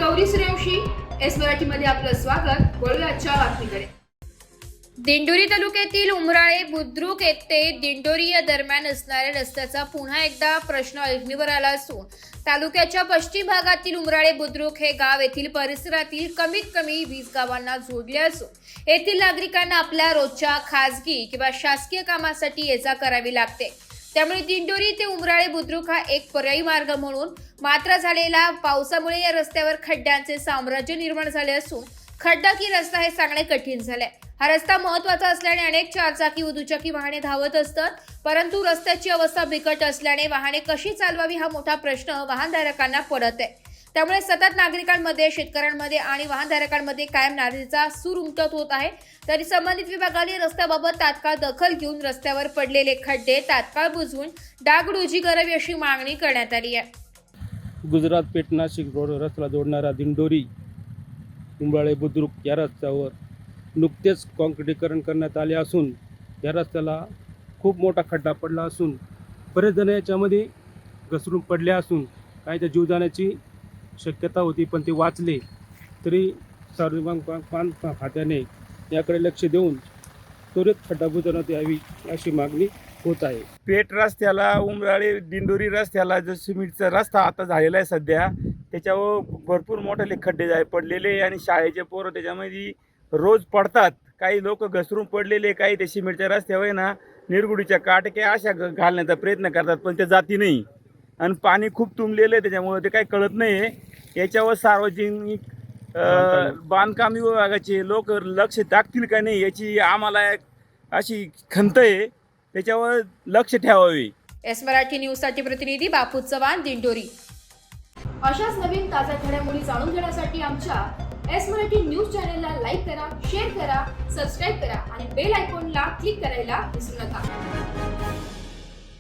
Gauri Suryavanshi, S मराठीमध्ये आपलं स्वागत। वळूया आजच्या बातमीकडे। दिंडोरी तालुक्यातील उमराळे बुद्रुक येथे दिंडोरी या दरम्यान असणाऱ्या रस्त्याचा पुन्हा एकदा प्रश्न ऐरणीवर आला असून तालुक्याच्या पश्चिम भागातील उमराळे बुद्रुक हे गाव येथील परिसरातील कमीत कमी 20 गावांना जोडले असून येथील नागरिकांना आपल्या रोजच्या खासगी किंवा शासकीय कामासाठी ये जा करावी लागते। त्यामुळे दिंडोरी ते उमराळे बुद्रुक हा एक पर्यायी मार्ग म्हणून मात्र झालेला पावसामुळे या रस्त्यावर खड्ड्यांचे साम्राज्य निर्माण झाले असून खड्डा की रस्ता हे सांगणे कठीण झाले। हा रस्ता महत्त्वाचा असल्याने अनेक चारचाकी व दुचाकी वाहने धावत असतात, परंतु रस्त्याची अवस्था बिकट असल्याने वाहने कशी चालवावी हा मोठा प्रश्न वाहनधारकांना पडत आहे। त्यामुळे सतत नागरिकांमध्ये, शेतकऱ्यांमध्ये आणि वाहनधारकांमध्ये कायम नाराजीचा सूर उमटत होत आहे। तरी संबंधित विभागाने रस्त्याबाबत तात्काळ दखल घेऊन रस्त्यावर पडलेले खड्डे तात्काळ बुजवून डागडुजी करावी अशी मागणी करण्यात आली आहे। गुजरात पेठ नाशिक रोड रस्त्याला जोडणारा दिंडोरी उमराळे बुद्रुक या रस्त्यावर नुकतेच काँक्रिटीकरण करण्यात आले असून या रस्त्याला खूप मोठा खड्डा पडला असून बरेच जण याच्यामध्ये घसरून पडले असून काहीच्या जीव जाण्याची शक्यता होती, पण ते वाचले। तरी सार्वजनिक बांधकाम खात्याने याकडे लक्ष देऊन त्वरित खड्डा बुजवण्यात यावी अशी मागणी होत आहे। पेठ रस्त्याला उमराळे दिंडोरी रस्त्याला जो सिमेंटचा रस्ता आता झालेला आहे सध्या, त्याच्यावर भरपूर मोठे खड्डे पडलेले आणि शाळेचे पोरं त्याच्यामध्ये रोज पडतात। काही लोक घसरून पडलेले, काही ते सिमेंटच्या रस्त्यावर ना निरगुडीच्या काटक्या अशा घालण्याचा प्रयत्न करतात, पण ते जाती नाही आणि पाणी खूप तुंबलेलं आहे, त्याच्यामुळे ते काही कळत नाही। याच्यावर सार्वजनिक बांधकाम विभागाचे लोक लक्ष टाकतील का नाही याची आम्हाला अशी खंत आहे, त्याच्यावर लक्ष ठेवावे। एस मराठी न्यूज साठी प्रतिनिधी बापू चव्हाण, दिंडोरी। अशाच नवीन ताज्या घडामोडी जाणून घेण्यासाठी आमच्या एस मराठी न्यूज चॅनलला लाईक करा, शेअर करा, सबस्क्राईब करा आणि बेल आयकॉनला क्लिक करायला विसरू नका।